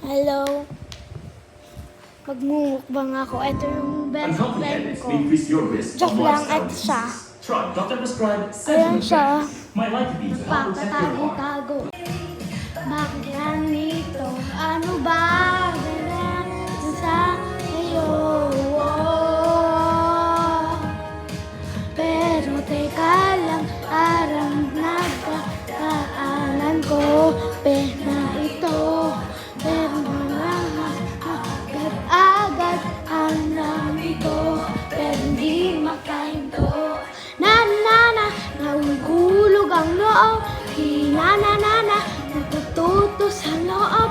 Hello. Magmumukbang ako. Ito yung best Unhealthy friend habits ko. may increase your risk of Joke lang, lifestyle ito siya. diseases. Try doctor-prescribed Ayan Sentinel siya. Pads. My life to help protect your heart. Nagpapatago-tago. Bakit ganito? Ano ba? Ganyan sa iyo. Pero teka lang, parang nagkakaanan ko. Pena ito. Pero agad-agad ang nami ko. Pero hindi makahinto. Na-na-na, nahulog ang loob. Hinana-na-na, natututo sa loob.